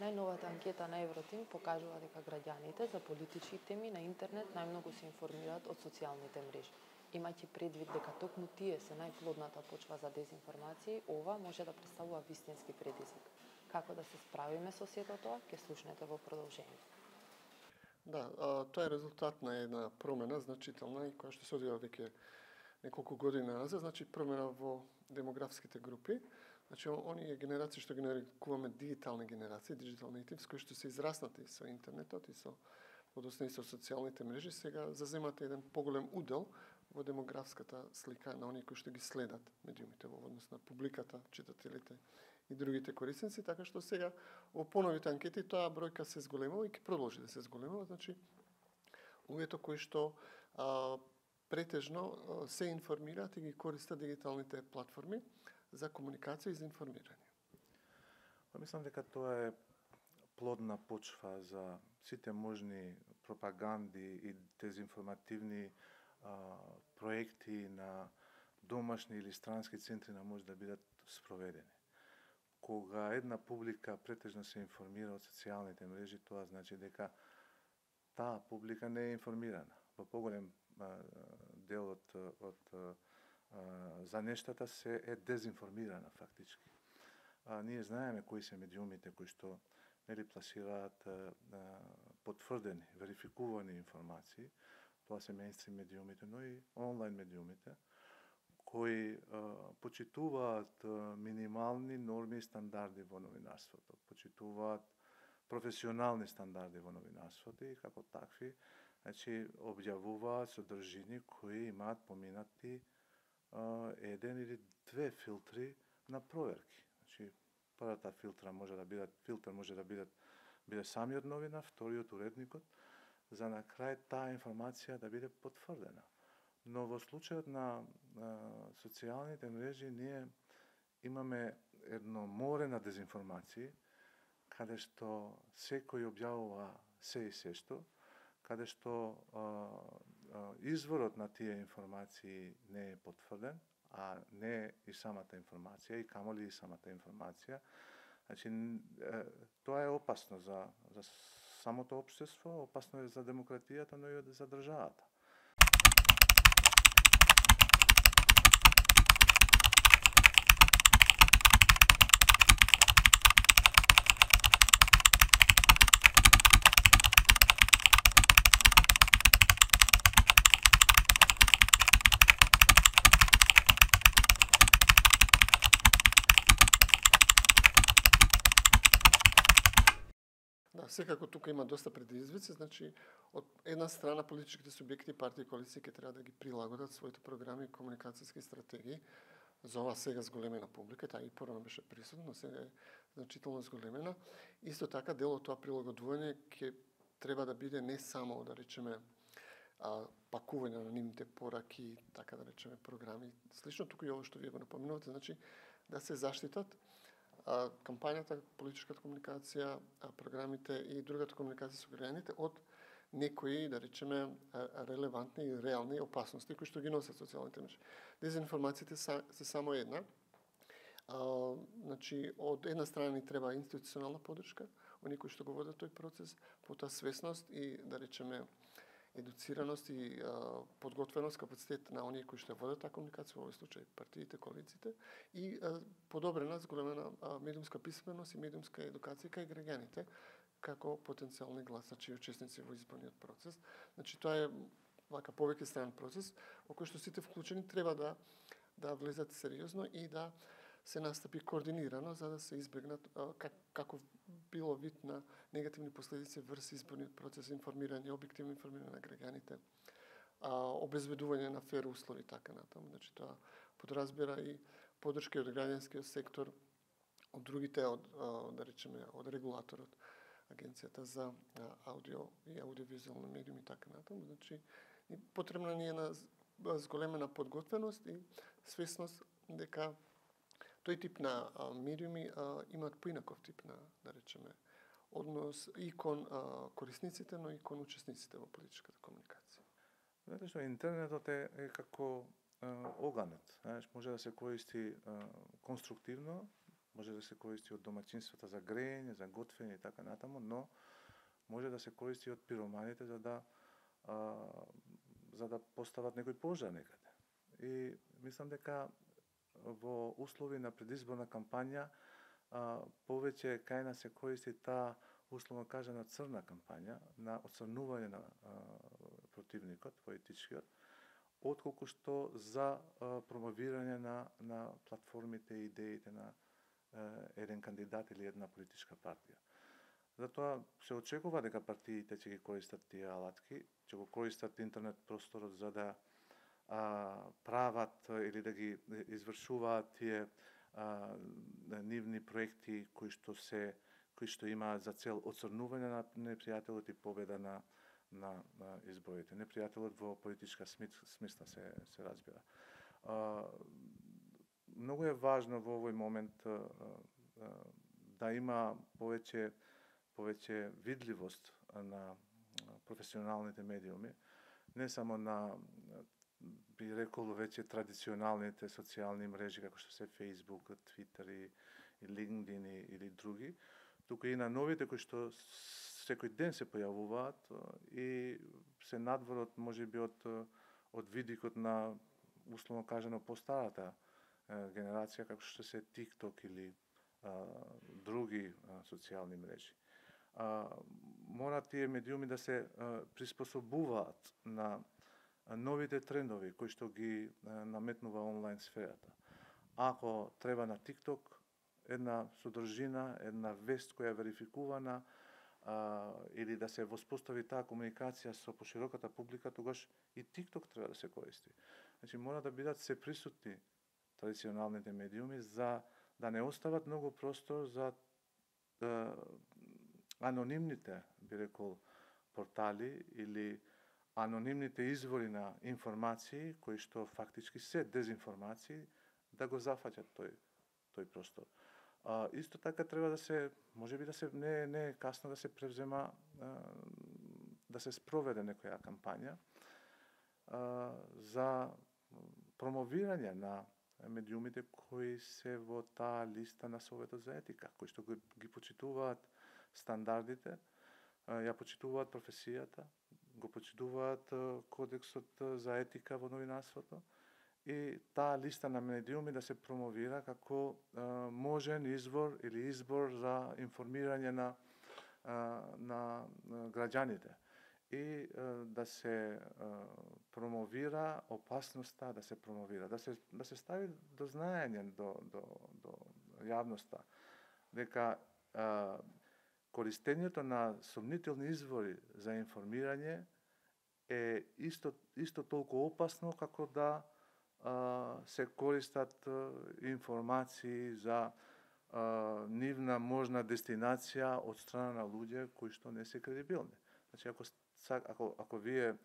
Најновата анкета на Евротим покажува дека граѓаните за политички теми на интернет најмногу се информираат од социјалните мрежи. Имајќи предвид дека токму тие се најплодната почва за дезинформации, ова може да представува вистински предизвик. Како да се справиме со сето тоа, ќе слушнете во продолжение. Да, тоа е резултат на една промена значителна и која што се одвива веќе неколку години назад, значи промена во демографските групи. Значи, оние генерации што ги нарекуваме дигитални генерации, digital natives, кои што се израснати со интернетот и со подоцна и со социјалните мрежи, сега заземат еден поголем удел во демографската слика на оние кои што ги следат медиумите во однос на публиката, читателите и другите корисници, така што сега во поновите анкети тоа бројка се зголемува и ќе продолжи да се зголемува, значи луѓето кои што претежно се информираат и ги користат дигиталните платформи за комуникација и за информирање. Мислам дека тоа е плодна почва за сите можни пропаганди и дезинформативни проекти на домашни или странски центри на моќ да бидат спроведени. Кога една публика претежно се информира од социјалните мрежи, тоа значи дека таа публика не е информирана. Во поголем дел од за нештата се е дезинформирана фактички. Ние знаеме кои се медиумите кои што нели пласираат потврдени, верификувани информации. Тоа се мејнстрим медиумите, но и онлайн медиумите кои почитуваат минимални норми и стандарди во новинарството, почитуваат професионални стандарди во новинарството и како такви, значи објавуваат содржини кои имаат поминати еден или две филтри на проверки. Значи, првата филтр може да биде самиот новинар, вториот уредникот, за на крај таа информација да биде потврдена. Но во случајот на социјалните мрежи ние имаме едно море на дезинформации, каде што секој објавува се и сешто, каде што изворот на тие информации не е потврден, а не и самата информација, и камоли и самата информација. Значи, тоа е опасно за самото општество, опасно е за демократијата, но и за државата. Да, секако тука има доста предизвици, значи од една страна политичките субјекти, партии и коалиции ќе треба да ги прилагодат своите програми и комуникацијски стратегии за ова сега зголемена публика, таа и порано беше присутна, но сега е значително зголемена. Исто така дел од тоа прилагодување ќе треба да биде не само, да речеме, пакување на нивните пораки, така да речеме, програми, слично туку и ово што вие го напоменувате, значи да се заштитат кампањата, политичката комуникација, програмите и другата комуникација со граѓаните од некои, да речеме, релевантни и реални опасности кои што ги носат социјалните мрежи. Дезинформациите се само една. Значи, од една страна ни треба институционална поддршка, оние кои што го водат тој процес, потоа свесност и, да речеме, едуцираност и подготвеност, капацитет на оние кои што водат таа комуникација, во овој случај партиите, коалициите, и подобрена, зголемена медиумска писменост и медиумска едукација кај граѓаните, како потенцијални гласачи и учесници во изборниот процес. Значи, тоа е вака повеќе странен процес, во кој што сите вклучени треба да влезат сериозно и да се настапи координирано за да се избегнат каков било вид на негативни последици врз изборниот процес, информирање, објективно информирање на граѓаните, обезбедување на фер услови и така натаму. Значи тоа подразбира и поддршка од граѓанскиот сектор, од другите, да речеме, од регулаторот, Агенцијата за аудио и аудиовизуални медиуми и така натаму. Значи, потребна ни е на зголемена подготвеност и свесност дека тој тип на медиуми имаат поинаков тип на, да речеме, однос и кон корисниците, но и кон учесниците во политичката комуникација. Знаете што, интернетот е како оганет. Знаеш, може да се користи конструктивно, може да се користи од домаќинствата за грејење, за готвење и така натаму, но може да се користи од пироманите за да постават некој пожар некаде. И мислам дека во услови на предизборна кампања повеќе кај нас се користи таа условно кажана црна кампања на оцрнување на противникот, политичкиот, отколку што за промовирање на платформите и идеите на еден кандидат или една политичка партија. Затоа се очекува дека партиите ќе ги користат тие алатки, ќе го користат интернет просторот за да прават или да ги извршуваат тие нивни проекти кои што имаат за цел оцрнување на непријателот и победа на изборите. Непријателот во политичка смисла се разбира. Многу е важно во овој момент да има повеќе видливост на професионалните медиуми, не само на, би рекол, веќе традиционалните социјални мрежи, како што се Facebook, Twitter и LinkedIn или други, туку и на новите кои што секој ден се појавуваат и се надвор можеби од видикот на условно кажано постарата генерација, како што се TikTok или други социјални мрежи. Мора тие медиуми да се приспособуваат на новите трендови кои што ги наметнува онлайн сферата. Ако треба на TikTok една содржина, една вест која е верификувана или да се воспостави таа комуникација со пошироката публика, тогаш и TikTok треба да се користи. Значи мора да бидат се присутни традиционалните медиуми за да не остават многу простор за анонимните, би рекол, портали или анонимните извори на информации кои што фактички се дезинформации да го зафаќат тој простор. Исто така треба да се, можеби да се не е касно да се превзема да се спроведе некоја кампања за промовирање на медиумите кои се во таа листа на Советот за етика, кои што ги почитуваат стандардите, ја почитуваат професијата, го почитуваат кодексот за етика во новинарството и таа листа на медиуми да се промовира како можен извор или избор за информирање на граѓаните и да се промовира опасноста, да се промовира, да се стави до знаење до јавноста дека користењето на сомнителни извори за информирање е исто толку опасно како да се користат информации за нивна можна дестинација од страна на луѓе кои што не се кредибилни. Значи ако вие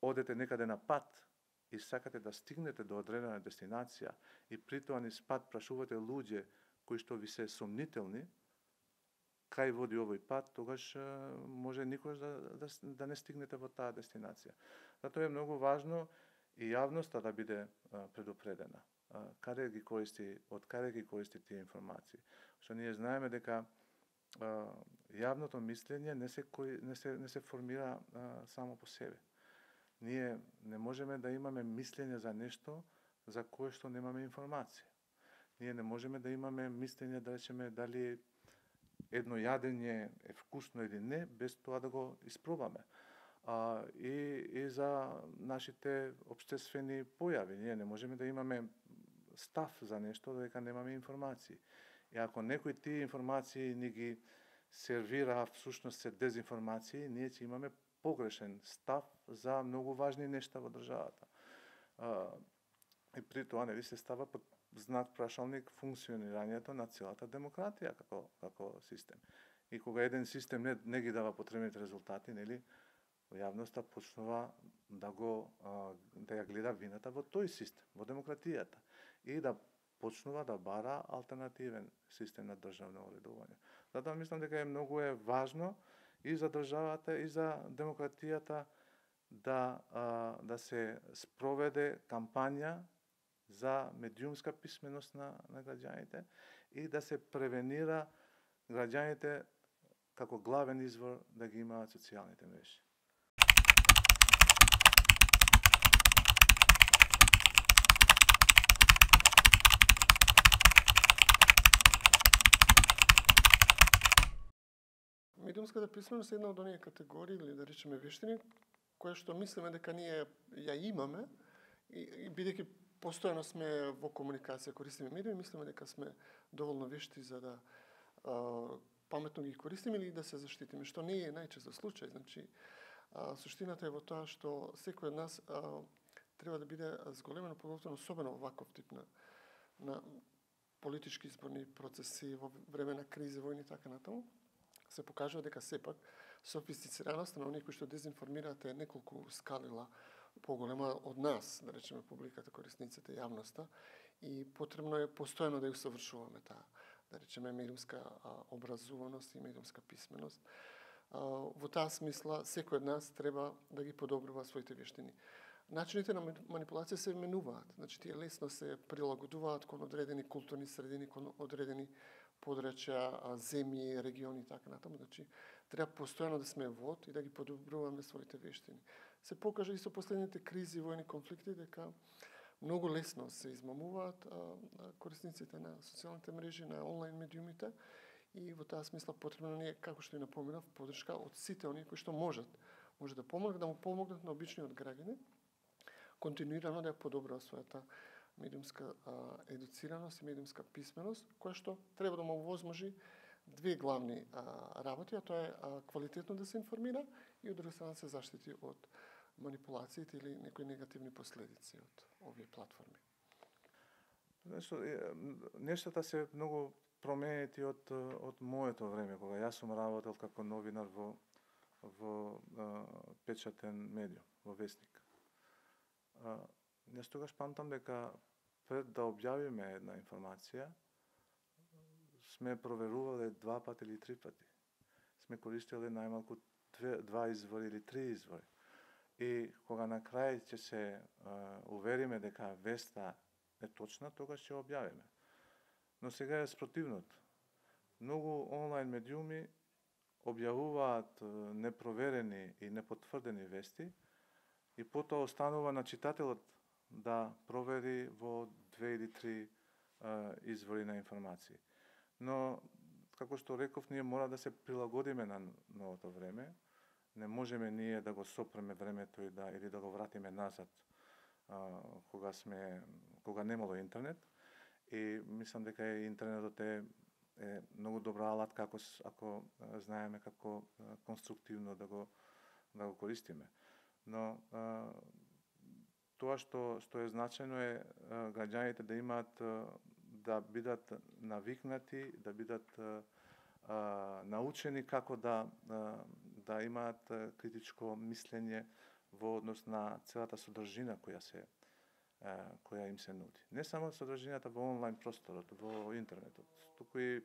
одете некаде на пат и сакате да стигнете до одредена дестинација и притоа низ пат прашувате луѓе кои што ви се сомнителни, кај води овој пат, тогаш може никош да не стигнете во таа дестинација. Затоа е многу важно и јавноста да биде предупредена. Каде ги користи, од каде ги користи тие информации. Што ние знаеме дека јавното мислење не се формира само по себе. Ние не можеме да имаме мислење за нешто за кое што немаме информација. Ние не можеме да имаме мислење, да речеме, дали едно јадење е вкусно или не, без тоа да го испробаме. И за нашите општествени појави. Ние не можеме да имаме став за нешто дека немаме информации. И ако некои тие информации ни ги сервира, всушност се дезинформации, ние ќе имаме погрешен став за многу важни нешта во државата. И при тоа нели се става под знак прашалник функционирањето на целата демократија како систем. И кога еден систем не ги дава потребните резултати, нели, јавноста почнува да ја гледа вината во тој систем, во демократијата и да почнува да бара алтернативен систем на државно уредување. Затоа мислам дека многу важно и за државата и за демократијата да се спроведе кампања за медиумска писменост на граѓаните и да се превенира граѓаните како главен извор да ги имаат социјалните мрежи. Медиумската писменост е една од оние категории или да речеме вештини која што мислиме дека ние ја имаме и бидејќи постојано сме во комуникација, користиме медиуми, мислиме дека сме доволно вешти за да паметно ги користиме или да се заштитиме, што не е најчесто случај. Значи, суштината е во тоа што секој од нас треба да биде зголемено подготвен, особено во ваков тип на политички изборни процеси во време на кризи, војни и така натаму. Се покажува дека сепак софистицираноста на оние кои што дезинформираат е неколку скалила поголема од нас, да речеме публиката, корисниците, јавноста, и потребно е постојано да ја усовршуваме таа, да речеме, медиумска образуваност и медиумска писменост. Во таа смисла, секој од нас треба да ги подобрува своите вештини. Начините на манипулација се менуваат, значи тие лесно се прилагодуваат кон одредени културни средини, кон одредени подрачја, земји, региони и така натаму. Значи, треба постојано да сме вод и да ги подобруваме своите вештини. Се покажа и со последните кризи, војни конфликти, дека многу лесно се измамуваат корисниците на социјалните мрежи, на онлайн медиумите, и во таа смисла потребно ни е, како што и напоменав, поддршка од сите оние кои што може да помогнат, да му помогнат на обичниот граѓанин, континуирано да ја подобрува својата медиумска едуцираност и медиумска писменост, која што треба да му овозможи две главни работи, а тоа е квалитетно да се информира и од друга страна да се заштити од манипулациите или некои негативни последици од овие платформи. Нештата се многу променети од моето време, кога јас сум работел како новинар во печатен медиум, во вестник. Јас тогаш памтам дека пред да објавиме една информација, сме проверувале 2 пати или 3 пати. Сме користеле најмалку 2 извори или 3 извори. И кога на крај ќе се увериме дека веста е точна, тогаш ќе објавиме. Но сега е спротивното. Многу онлайн медиуми објавуваат непроверени и непотврдени вести и потоа останува на читателот да провери во 2 или 3 извори на информации. Но, како што реков, ние мора да се прилагодиме на новото време. Не можеме ние да го сопреме времето или да го вратиме назад кога немало интернет. И мислам дека интернетот е многу добра алатка ако знаеме како конструктивно да го користиме. Но тоа што е значено е граѓаните да имаат да бидат навикнати, да бидат научени како да имаат критичко мислење во однос на целата содржина која им се нуди. Не само содржината во онлайн просторот, во интернетот, туку и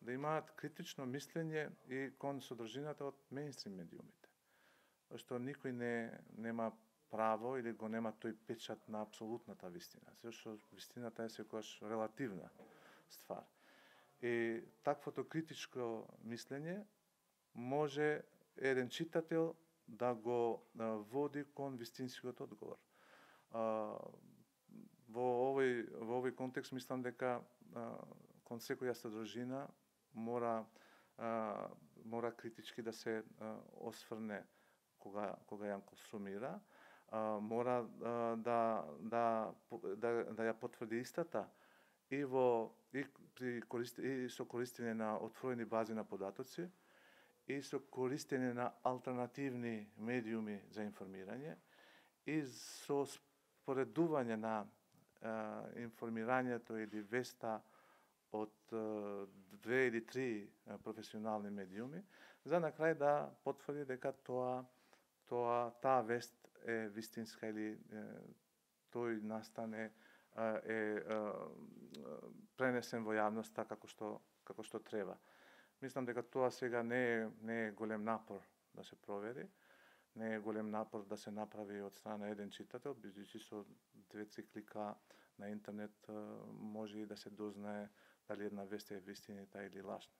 да имаат критично мислење и кон содржината од мејнстрим медиумите. Што никој нема право или го нема тој печат на апсолутната вистина, зашто вистината е секогаш релативна ствар. И таквото критичко мислење може еден читател да го води кон вистинскиот одговор. Во овој контекст мислам дека кон секоја содржина мора критички да се осврне кога ја консумира, мора да ја потврди истата и со користење на отворени бази на податоци и со користење на алтернативни медиуми за информирање и со споредување на информирањето или веста од 2 или 3 професионални медиуми, за на крај да потврди дека таа вест е вистинска или тој настан е пренесен во јавноста како што треба. Мислам дека тоа сега не е голем напор да се провери, не е голем напор да се направи од страна на еден читател, бидејќи со 2-3 клика на интернет може и да се дознае дали една вест е вистинита или лажна.